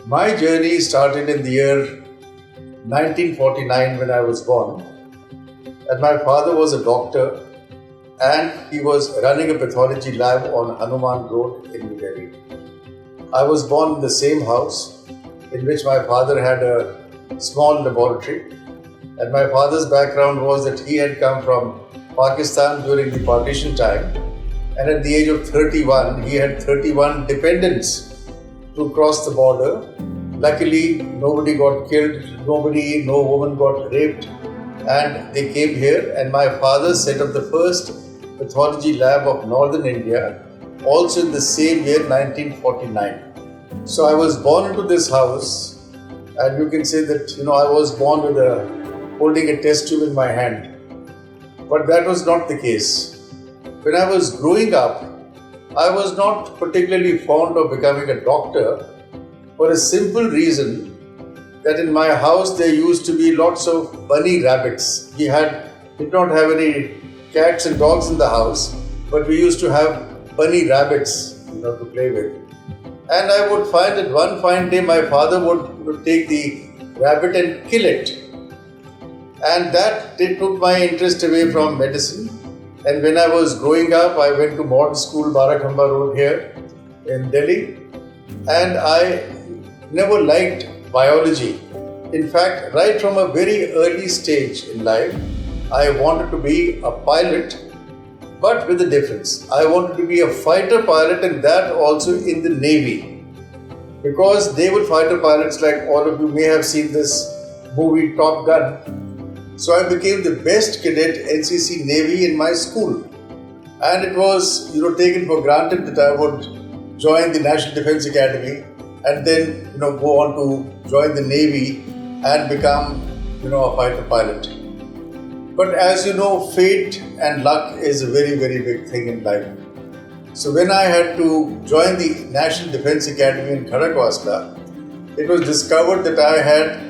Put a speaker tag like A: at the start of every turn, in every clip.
A: My journey started in the year 1949 when I was born, and my father was a doctor and he was running a pathology lab on Hanuman Road in New Delhi. I was born in the same house in which my father had a small laboratory, and my father's background was that he had come from Pakistan during the partition time, and at the age of 31 he had 31 dependents to cross the border. Luckily, nobody got killed, no woman got raped, and they came here, and my father set up the first pathology lab of northern India, also in the same year 1949. So I was born into this house, and you can say that I was born with holding a test tube in my hand. But that was not the case. When I was growing up, I was not particularly fond of becoming a doctor for a simple reason that in my house there used to be lots of bunny rabbits. We did not have any cats and dogs in the house, but we used to have bunny rabbits to play with. And I would find that one fine day my father would take the rabbit and kill it. And that took my interest away from medicine. And when I was growing up, I went to modern school, Barakhamba Road here in Delhi. And I never liked biology. In fact, right from a very early stage in life, I wanted to be a pilot, but with a difference. I wanted to be a fighter pilot, and that also in the Navy. Because naval fighter pilots, like all of you may have seen this movie Top Gun. So I became the best cadet NCC Navy in my school. And it was taken for granted that I would join the National Defence Academy and then go on to join the Navy and become a fighter pilot. But as you know, fate and luck is a very, very big thing in life. So when I had to join the National Defence Academy in Kharakwassla, it was discovered that I had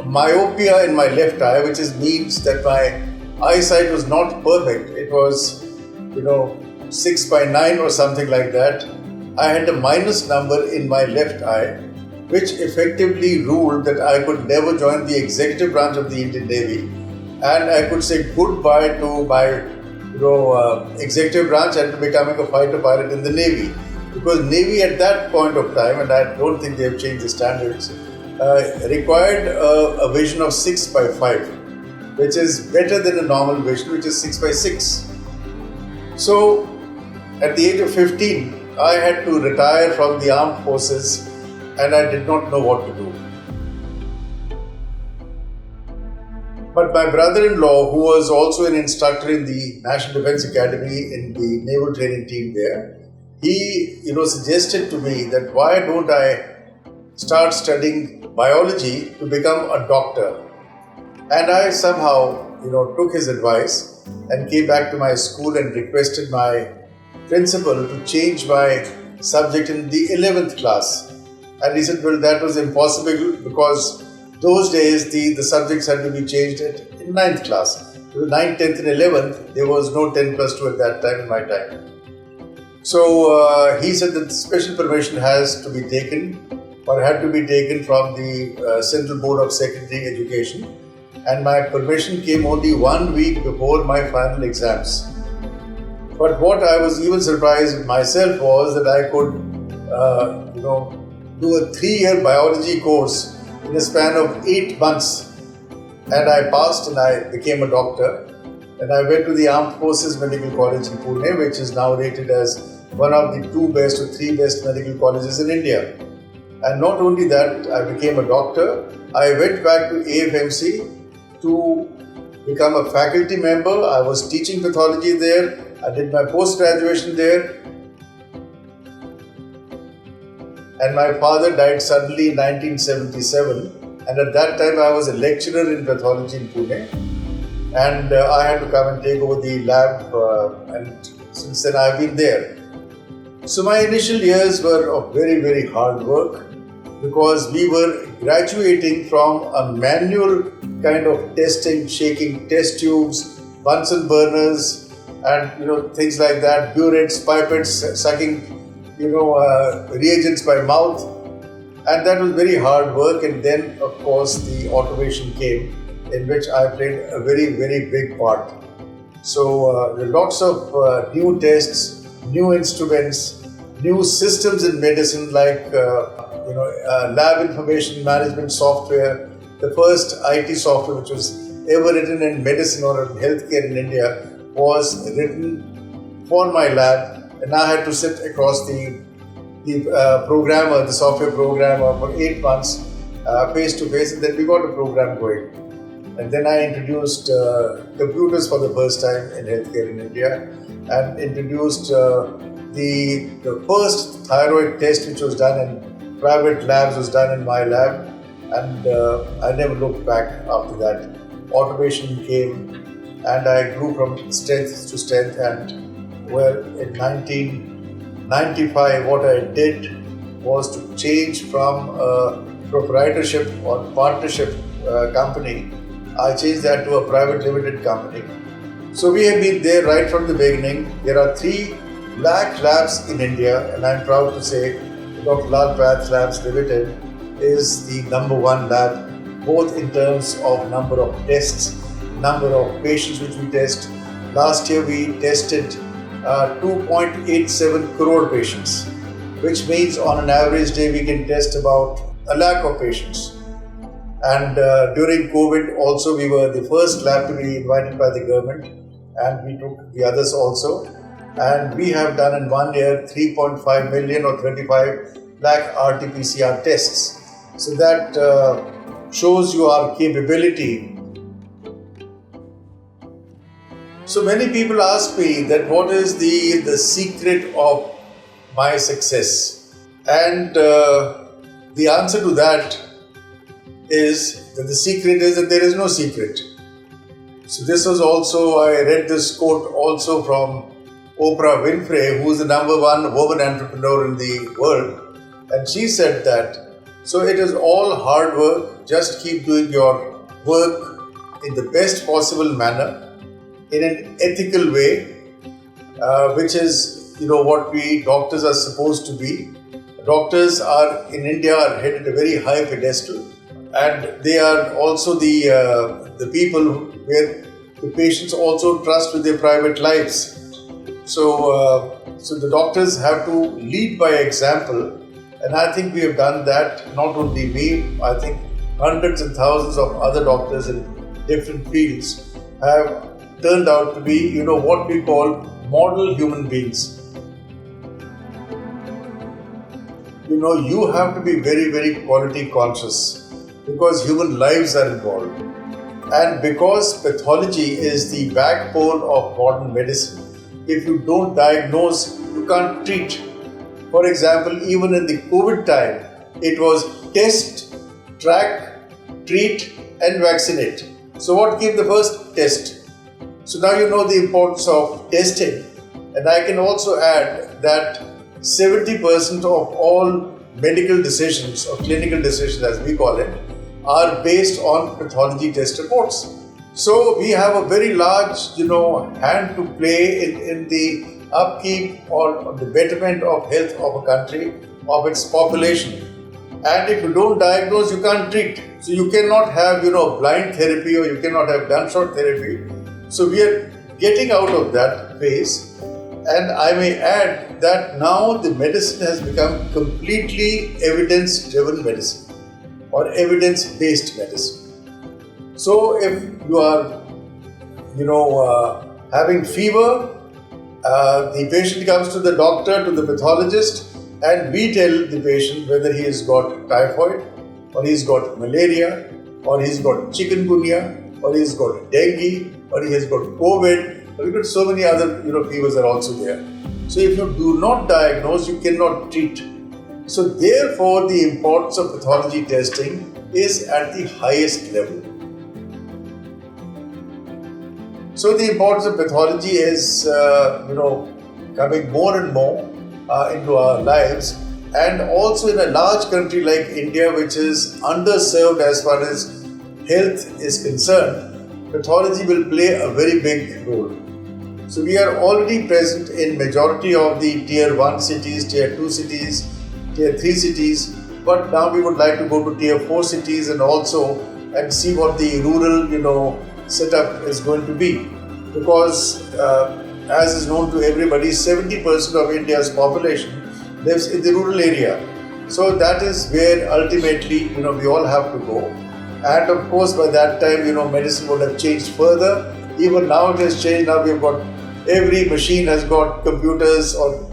A: myopia in my left eye, which means that my eyesight was not perfect. It was 6/9 or something like that. I had a minus number in my left eye, which effectively ruled that I could never join the executive branch of the Indian Navy, and I could say goodbye to my executive branch and to becoming a fighter pilot in the Navy. Because Navy at that point of time, and I don't think they have changed the standards, required a vision of 6/5, which is better than a normal vision, which is 6/6. So at the age of 15, I had to retire from the armed forces, and I did not know what to do. But my brother-in-law, who was also an instructor in the National Defence Academy in the naval training team there, he suggested to me that why don't I start studying biology to become a doctor. And I somehow took his advice and came back to my school and requested my principal to change my subject in the 11th class. And he said, well, that was impossible because those days the subjects had to be changed in 9th class. So 9th, 10th and 11th, there was no 10 plus 2 at that time in my time. So he said that special permission has to be taken or had to be taken from the Central Board of Secondary Education, and my permission came only 1 week before my final exams. But what I was even surprised with myself was that I could do a 3-year biology course in a span of 8 months, and I passed and I became a doctor. And I went to the Armed Forces Medical College in Pune, which is now rated as one of the 2 best or 3 best medical colleges in India. And not only that, I became a doctor. I went back to AFMC to become a faculty member. I was teaching pathology there. I did my post-graduation there. And my father died suddenly in 1977. And at that time, I was a lecturer in pathology in Pune. And I had to come and take over the lab. And since then, I've been there. So my initial years were of very, very hard work, because we were graduating from a manual kind of testing, shaking test tubes, Bunsen burners, and things like that, burettes, pipettes, sucking reagents by mouth. And that was very hard work. And then, of course, the automation came, in which I played a very, very big part. So there are lots of new tests, new instruments, new systems in medicine like lab information management software, the first IT software which was ever written in medicine or in healthcare in India was written for my lab, and I had to sit across the software programmer for 8 months face to face, and then we got a program going. And then I introduced computers for the first time in healthcare in India, and introduced the first thyroid test which was done in private labs was done in my lab, and I never looked back after that. Automation came, and I grew from strength to strength. And well, in 1995, what I did was to change from a proprietorship or partnership company. I changed that to a private limited company. So we have been there right from the beginning. There are 3 lakh labs in India, and I'm proud to say Dr. Lal PathLabs Limited is the #1 lab, both in terms of number of tests, number of patients which we test. Last year we tested 2.87 crore patients, which means on an average day we can test about 1 lakh of patients. And during COVID also we were the first lab to be invited by the government, and we took the others also. And we have done in 1 year 3.5 million or 35 lakh RT-PCR tests. So that shows you our capability. So many people ask me that what is the secret of my success? And the answer to that is that the secret is that there is no secret. So this was also, I read this quote also from Oprah Winfrey, who is the #1 woman entrepreneur in the world. And she said that, so it is all hard work, just keep doing your work in the best possible manner, in an ethical way, which is, what we doctors are supposed to be. Doctors in India are held at a very high pedestal, and they are also the people where the patients also trust with their private lives. So the doctors have to lead by example, and I think we have done that. Not only me, I think hundreds and thousands of other doctors in different fields have turned out to be, what we call model human beings. You have to be very, very quality conscious, because human lives are involved. And because pathology is the backbone of modern medicine, if you don't diagnose, you can't treat. For example, even in the COVID time, it was test, track, treat and vaccinate. So what came the first? Test. So now you know the importance of testing. And I can also add that 70% of all medical decisions or clinical decisions, as we call it, are based on pathology test reports. So we have a very large, hand to play in the upkeep or the betterment of health of a country, of its population. And if you don't diagnose, you can't treat. So you cannot have, blind therapy, or you cannot have gunshot therapy. So we are getting out of that phase. And I may add that now the medicine has become completely evidence-driven medicine or evidence-based medicine. So if you are, having fever, the patient comes to the doctor, to the pathologist, and we tell the patient whether he has got typhoid, or he's got malaria, or he's got chikungunya, or he's got dengue, or he has got COVID, or we've got so many other fevers are also there. So if you do not diagnose, you cannot treat. So therefore, the importance of pathology testing is at the highest level. So the importance of pathology is, coming more and more into our lives, and also in a large country like India, which is underserved as far as health is concerned, pathology will play a very big role. So we are already present in majority of the tier 1 cities, tier 2 cities, tier 3 cities, but now we would like to go to tier 4 cities and see what the rural, setup is going to be. Because as is known to everybody, 70% of India's population lives in the rural area. So that is where ultimately, we all have to go. And of course, by that time, medicine would have changed further. Even now it has changed. Now we've got, every machine has got computers or,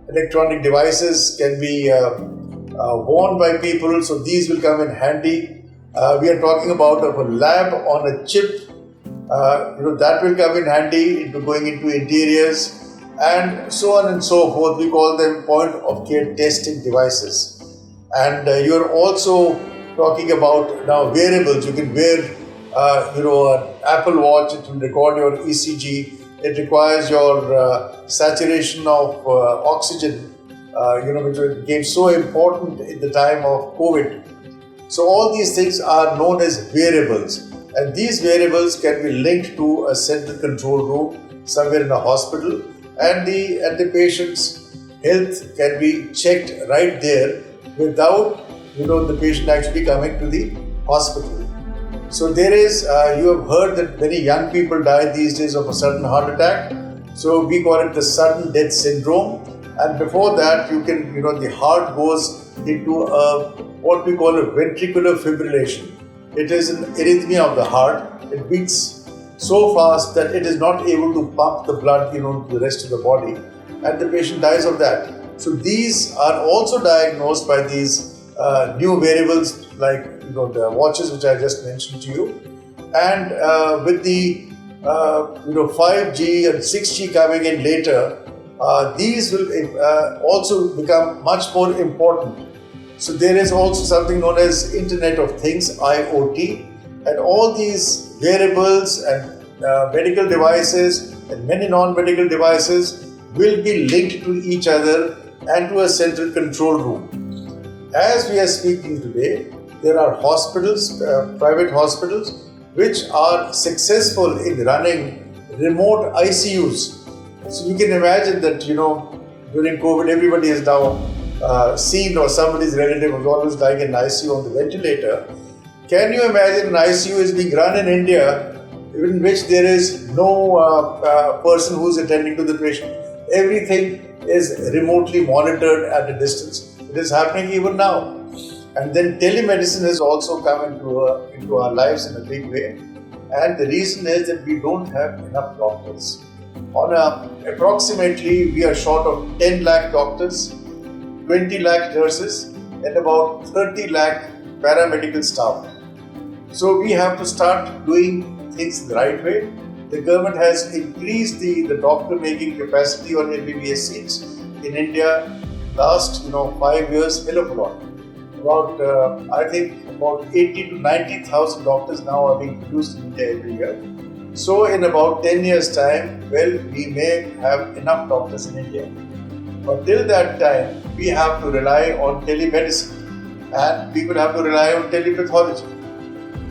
A: electronic devices can be worn by people. So these will come in handy. We are talking about a lab on a chip. That will come in handy into going into interiors and so on and so forth. We call them point of care testing devices. And you're also talking about now wearables. You can wear, an Apple Watch. It will record your ECG. It requires your saturation of oxygen, which became so important in the time of COVID. So all these things are known as wearables. And these wearables can be linked to a central control room somewhere in a hospital, and the patient's health can be checked right there without the patient actually coming to the hospital. So there is, you have heard that many young people die these days of a sudden heart attack. So we call it the sudden death syndrome. And before that, the heart goes into what we call a ventricular fibrillation. It is an arrhythmia of the heart. It beats so fast that it is not able to pump the blood, to the rest of the body, and the patient dies of that. So these are also diagnosed by these new wearables like the watches which I just mentioned to you, and with the 5G and 6G coming in later, these will also become much more important. So there is also something known as Internet of Things, IoT, and all these wearables and medical devices and many non-medical devices will be linked to each other and to a central control room. As we are speaking today, there are hospitals, private hospitals, which are successful in running remote ICUs. So you can imagine that, during COVID, everybody is now seen or somebody's relative was always lying in ICU on the ventilator. Can you imagine an ICU is being run in India in which there is no person who's attending to the patient? Everything is remotely monitored at a distance. It is happening even now. And then telemedicine has also come into our lives in a big way. And the reason is that we don't have enough doctors. Approximately, we are short of 10 lakh doctors, 20 lakh nurses, and about 30 lakh paramedical staff. So we have to start doing things the right way. The government has increased the doctor making capacity on MBBS seats in India last 5 years, hell of a lot. I think about 80 to 90,000 doctors now are being produced in India every year. So in about 10 years' time, we may have enough doctors in India. But till that time, we have to rely on telemedicine, and people have to rely on telepathology.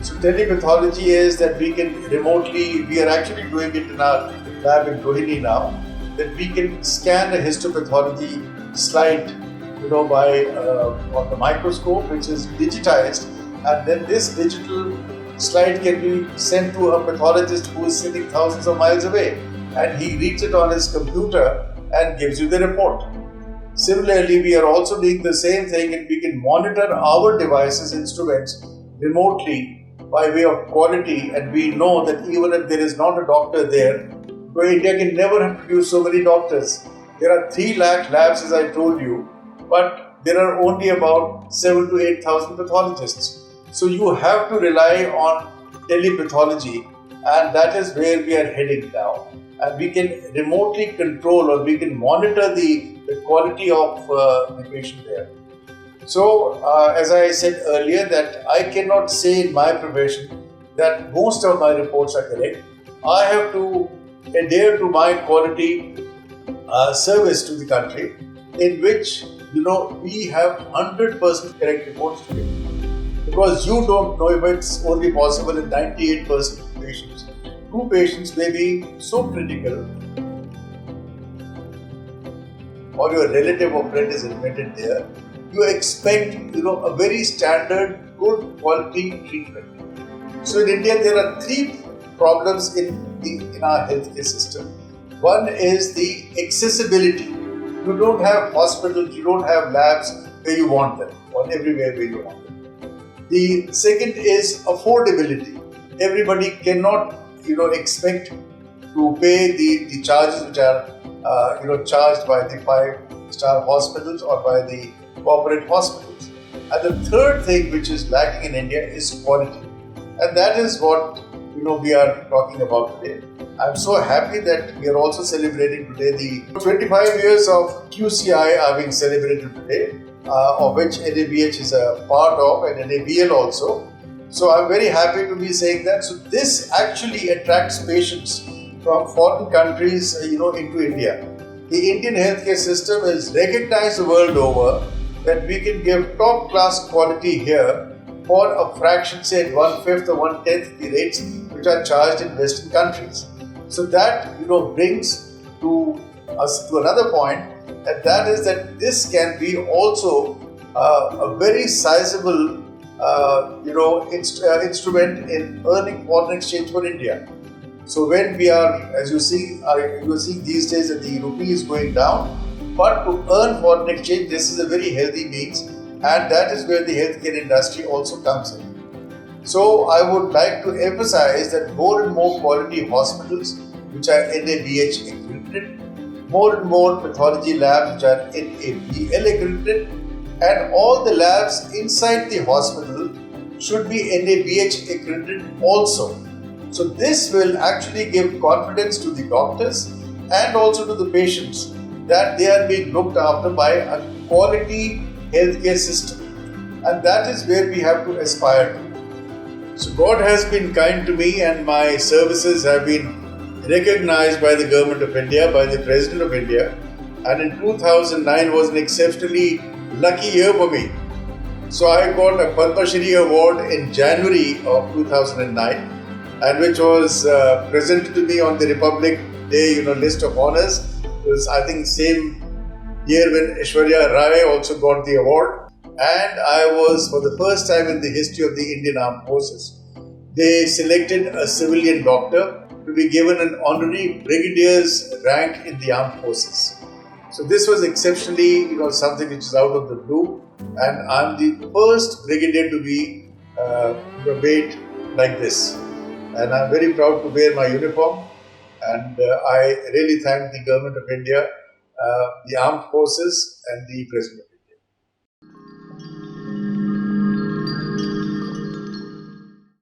A: So telepathology is that we can remotely, we are actually doing it in our lab in Hony now, that we can scan a histopathology slide by on the microscope, which is digitized, and then this digital slide can be sent to a pathologist who is sitting thousands of miles away, and he reads it on his computer and gives you the report. Similarly, we are also doing the same thing, and we can monitor our devices, instruments remotely by way of quality, and we know that even if there is not a doctor there, India can never have produced so many doctors. There are 3 lakh labs, as I told you, but there are only about 7 to 8,000 pathologists. So you have to rely on telepathology, and that is where we are heading now. And we can remotely control, or we can monitor the quality of the patient there. So, as I said earlier, that I cannot say in my profession that most of my reports are correct. I have to adhere to my quality service to the country, in which we have 100% correct reports today. Because you don't know if it's only possible in 98% of patients. 2 patients may be so critical or your relative or friend is admitted there, you expect a very standard, good quality treatment. So in India, there are three problems in our healthcare system. One is the accessibility. You don't have hospitals, you don't have labs where you want them, or everywhere where you want them. The second is affordability. Everybody cannot, expect to pay the charges which are, charged by the 5-star hospitals or by the corporate hospitals. And the third thing which is lacking in India is quality. And that is what we are talking about today. I'm so happy that we are also celebrating today the 25 years of QCI are being celebrated today, of which NABH is a part of, and NABL also. So I'm very happy to be saying that. So this actually attracts patients from foreign countries, into India. The Indian healthcare system is recognized the world over that we can give top-class quality here for a fraction, say 1/5 or 1/10 the rates which are charged in Western countries. So that brings to us to another point, and that is that this can be also a very sizable instrument in earning foreign exchange for India. So when we are, as you see these days that the rupee is going down, but to earn foreign exchange, this is a very healthy means, and that is where the healthcare industry also comes in. So I would like to emphasize that more and more quality hospitals which are NABH accredited, more and more pathology labs which are NABL accredited, and all the labs inside the hospital should be NABH accredited also. So this will actually give confidence to the doctors and also to the patients that they are being looked after by a quality healthcare system. And that is where we have to aspire to. So God has been kind to me, and my services have been recognized by the Government of India, by the President of India. And in 2009 was an exceptionally lucky year for me. So I got a Padma Shri award in January of 2009, and which was presented to me on the Republic Day, list of honors. It was, I think, same year when Aishwarya Rai also got the award. And I was, for the first time in the history of the Indian Armed Forces, they selected a civilian doctor to be given an honorary Brigadier's rank in the Armed Forces. So this was exceptionally, something which is out of the blue, and I'm the first Brigadier to be made like this. And I'm very proud to wear my uniform, and I really thank the Government of India, the Armed Forces, and the President.